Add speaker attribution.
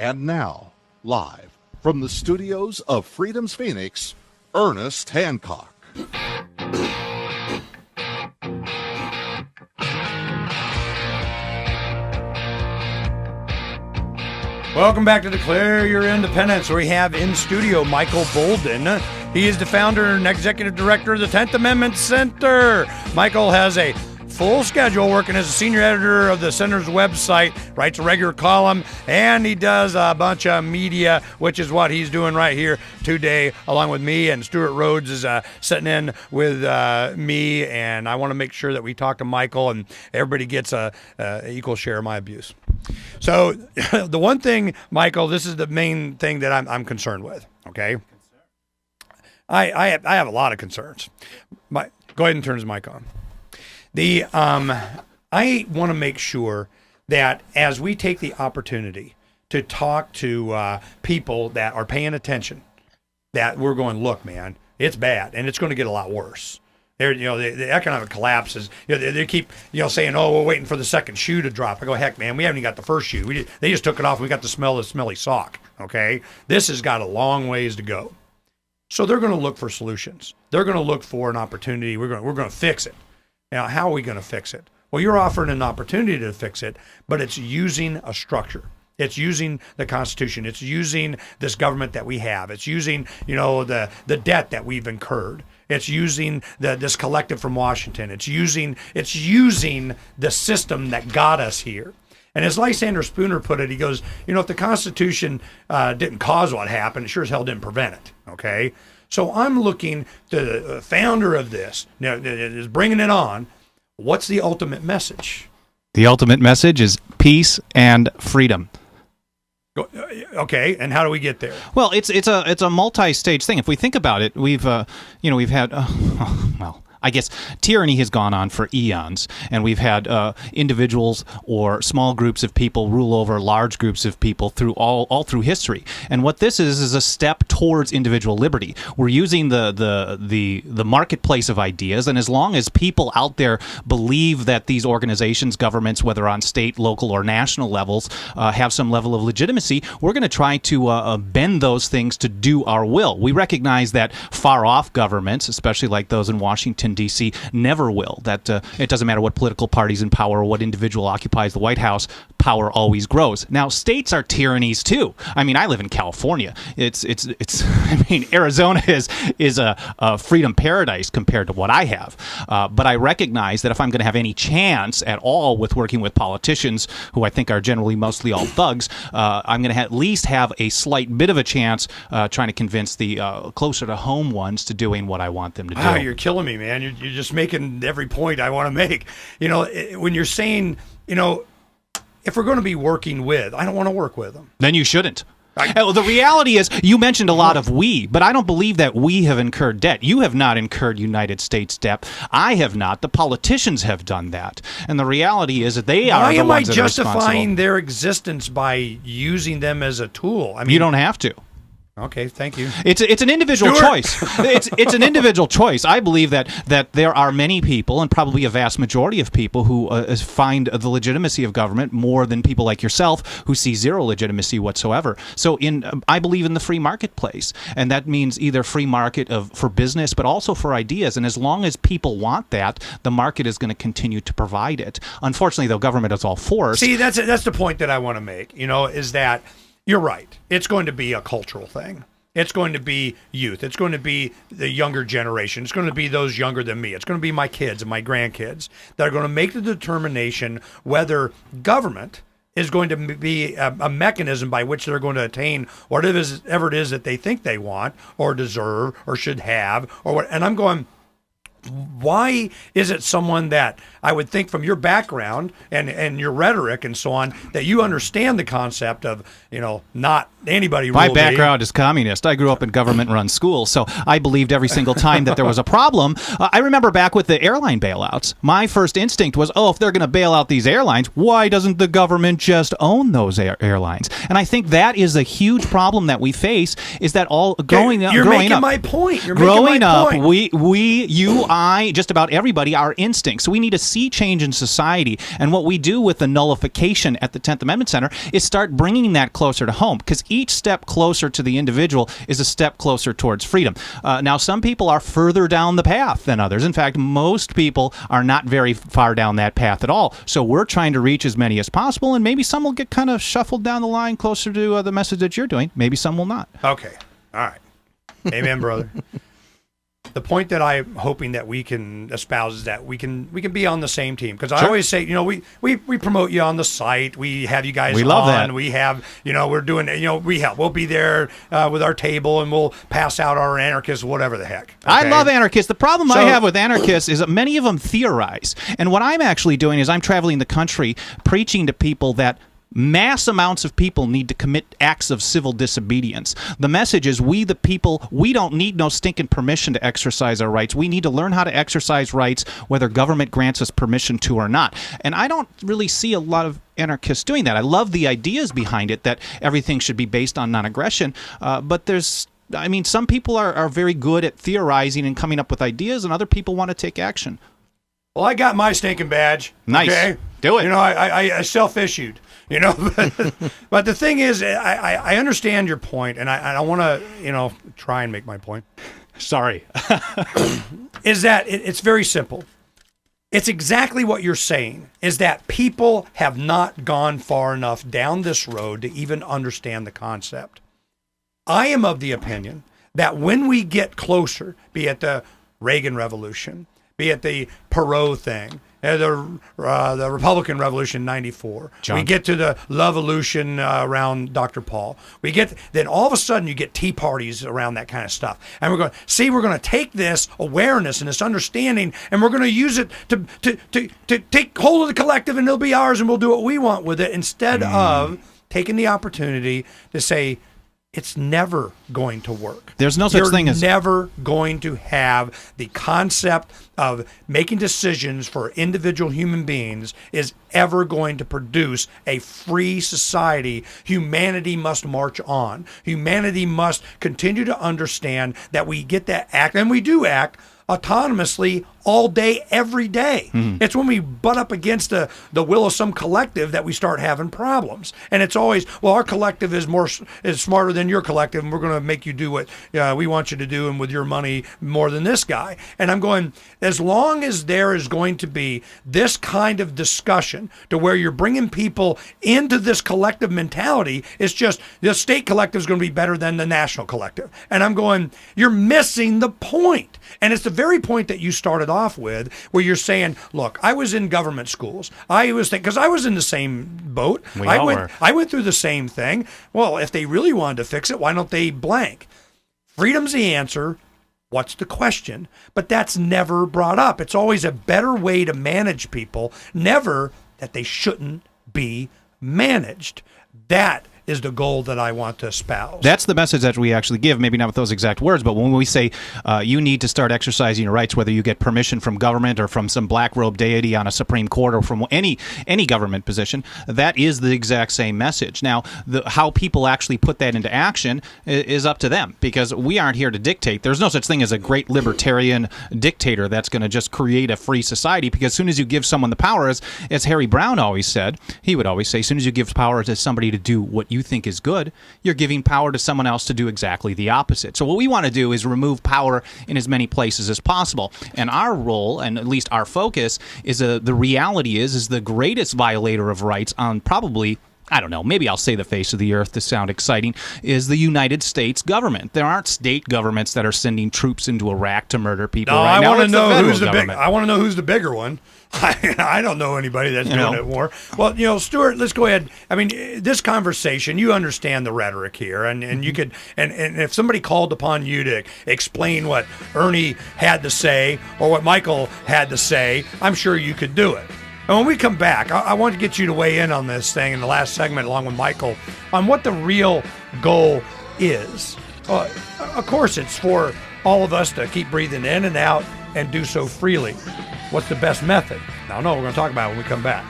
Speaker 1: And now, live from the studios of Freedom's Phoenix, Ernest Hancock.
Speaker 2: Welcome back to Declare Your Independence, where we have in studio Michael Boldin. He is the founder and executive director of the 10th Amendment Center. Michael has a full schedule working as a senior editor of the center's website, writes a regular column, and he does a bunch of media, which is what he's doing right here today, along with me. And Stewart Rhodes is sitting in with me, and I want to make sure that we talk to Michael and everybody gets a equal share of my abuse. So the one thing, Michael, this is the main thing that I'm concerned with, okay? I have a lot of concerns. Go ahead and turn his mic on. I want to make sure that as we take the opportunity to talk to people that are paying attention, that we're going, look, man, it's bad, and it's going to get a lot worse. The economic collapse is, they keep, saying, oh, we're waiting for the second shoe to drop. I go, heck, man, we haven't even got the first shoe. They just took it off, and we got to smell the smelly sock, okay? This has got a long ways to go. So they're going to look for solutions. They're going to look for an opportunity. We're going to fix it. Now, how are we going to fix it? Well, you're offering an opportunity to fix it, but it's using a structure. It's using the Constitution. It's using this government that we have. It's using, the debt that we've incurred. It's using this collective from Washington. It's using the system that got us here. And as Lysander Spooner put it, he goes, if the Constitution didn't cause what happened, it sure as hell didn't prevent it, okay? So I'm looking to the founder of this, is bringing it on. What's the ultimate message?
Speaker 3: The ultimate message is peace and freedom.
Speaker 2: Okay, and how do we get there?
Speaker 3: Well, it's a multi-stage thing. If we think about it, we've had I guess tyranny has gone on for eons, and we've had individuals or small groups of people rule over large groups of people through all through history. And what this is a step towards individual liberty. We're using the marketplace of ideas, and as long as people out there believe that these organizations, governments, whether on state, local, or national levels, have some level of legitimacy, we're going to try to bend those things to do our will. We recognize that far-off governments, especially like those in Washington, D.C., never will. That it doesn't matter what political party's in power or what individual occupies the White House, power always grows. Now, states are tyrannies too. I mean, I live in California. Arizona is a freedom paradise compared to what I have. But I recognize that if I'm going to have any chance at all with working with politicians, who I think are generally mostly all thugs, I'm going to at least have a slight bit of a chance trying to convince the closer to home ones to doing what I want them to do.
Speaker 2: Wow, you're killing me, man. You're just making every point I want to make. When you're saying, if we're going to be working with, I don't want to work with them.
Speaker 3: Then you shouldn't. The reality is, you mentioned a lot of we, but I don't believe that we have incurred debt. You have not incurred United States debt. I have not. The politicians have done that. And the reality is that they are the ones that are responsible.
Speaker 2: Why am I justifying their existence by using them as a tool?
Speaker 3: You don't have to.
Speaker 2: Okay, thank you.
Speaker 3: It's an individual choice. It's an individual choice. I believe that there are many people, and probably a vast majority of people, who find the legitimacy of government more than people like yourself who see zero legitimacy whatsoever. So I believe in the free marketplace, and that means either free market for business, but also for ideas. And as long as people want that, the market is going to continue to provide it. Unfortunately, though, government is all forced.
Speaker 2: See, that's the point that I want to make. Is that you're right. It's going to be a cultural thing. It's going to be youth. It's going to be the younger generation. It's going to be those younger than me. It's going to be my kids and my grandkids that are going to make the determination whether government is going to be a mechanism by which they're going to attain whatever it is that they think they want or deserve or should have or what. And I'm going, why is it someone that I would think from your background and your rhetoric and so on that you understand the concept of, not anybody rule
Speaker 3: me? My background is communist. I grew up in government-run schools, so I believed every single time that there was a problem. I remember back with the airline bailouts, my first instinct was, if they're going to bail out these airlines, why doesn't the government just own those airlines? And I think that is a huge problem that we face, is that growing up.
Speaker 2: You're making my point. You're making my point.
Speaker 3: You just about everybody, our instincts. So we need a sea change in society. And what we do with the nullification at the 10th Amendment Center is start bringing that closer to home, because each step closer to the individual is a step closer towards freedom. Now, some people are further down the path than others. In fact, most people are not very far down that path at all. So we're trying to reach as many as possible, and maybe some will get kind of shuffled down the line closer to the message that you're doing. Maybe some will not.
Speaker 2: Okay. All right. Amen, brother. The point that I'm hoping that we can espouse is that we can be on the same team. Because I always say, we promote you on the site. We have you guys on.
Speaker 3: We love that.
Speaker 2: We have, we're doing, we help. We'll be there with our table, and we'll pass out our anarchists, whatever the heck. Okay?
Speaker 3: I love anarchists. The problem I have with anarchists is that many of them theorize. And what I'm actually doing is I'm traveling the country preaching to people that mass amounts of people need to commit acts of civil disobedience. The message is, we the people, we don't need no stinking permission to exercise our rights. We need to learn how to exercise rights whether government grants us permission to or not. And I don't really see a lot of anarchists doing that. I love the ideas behind it, that everything should be based on non-aggression, but some people are very good at theorizing and coming up with ideas, and other people want to take action.
Speaker 2: Well, I got my stinking badge.
Speaker 3: Nice.
Speaker 2: Okay?
Speaker 3: Do it.
Speaker 2: I self-issued. But the thing is, I understand your point, and I want to, try and make my point.
Speaker 3: Sorry.
Speaker 2: Is that it's very simple. It's exactly what you're saying, is that people have not gone far enough down this road to even understand the concept. I am of the opinion that when we get closer, be it the Reagan Revolution, be it the Perot thing, the Republican Revolution in '94. We get to the Lovevolution around Dr. Paul. Then all of a sudden you get tea parties around that kind of stuff. And we're going to take this awareness and this understanding, and we're going to use it to take hold of the collective, and it'll be ours, and we'll do what we want with it, instead of taking the opportunity to say, it's never going to work.
Speaker 3: There's no such thing as...
Speaker 2: You're never going to have the concept of making decisions for individual human beings is ever going to produce a free society. Humanity must march on. Humanity must continue to understand that we get to act, and we do act, autonomously all day, every day. Mm-hmm. It's when we butt up against the will of some collective that we start having problems. And it's always, well, our collective is smarter than your collective, and we're going to make you do what we want you to do, and with your money more than this guy. And I'm going, as long as there is going to be this kind of discussion to where you're bringing people into this collective mentality, it's just the state collective is going to be better than the national collective. And I'm going, you're missing the point. And it's the very point that you started off with, where you're saying, look, I was in government schools. Because I was in the same boat. I went through the same thing. Well, if they really wanted to fix it, why don't they blank? Freedom's the answer. What's the question? But that's never brought up. It's always a better way to manage people, never that they shouldn't be managed. That is the goal that I want to espouse.
Speaker 3: That's the message that we actually give, maybe not with those exact words, but when we say you need to start exercising your rights, whether you get permission from government or from some black robe deity on a Supreme Court or from any government position, that is the exact same message. Now, how people actually put that into action is up to them, because we aren't here to dictate. There's no such thing as a great libertarian dictator that's going to just create a free society, because as soon as you give someone the power, as Harry Brown always said, he would always say, as soon as you give power to somebody to do what you think is good, you're giving power to someone else to do exactly the opposite. So what we want to do is remove power in as many places as possible. And our role, and at least our focus, is the reality is the greatest violator of rights on probably, I don't know, maybe I'll say the face of the earth to sound exciting, is the United States government. There aren't state governments that are sending troops into Iraq to murder people right now.
Speaker 2: I want to know who's the big. I want to know who's the bigger one. I don't know anybody that's doing it more. Well, Stewart, let's go ahead. I mean, this conversation, you understand the rhetoric here, and you could, and if somebody called upon you to explain what Ernie had to say or what Michael had to say, I'm sure you could do it. And when we come back, I want to get you to weigh in on this thing in the last segment, along with Michael, on what the real goal is. Of course, it's for all of us to keep breathing in and out and do so freely. What's the best method? I don't know. We're going to talk about it when we come back.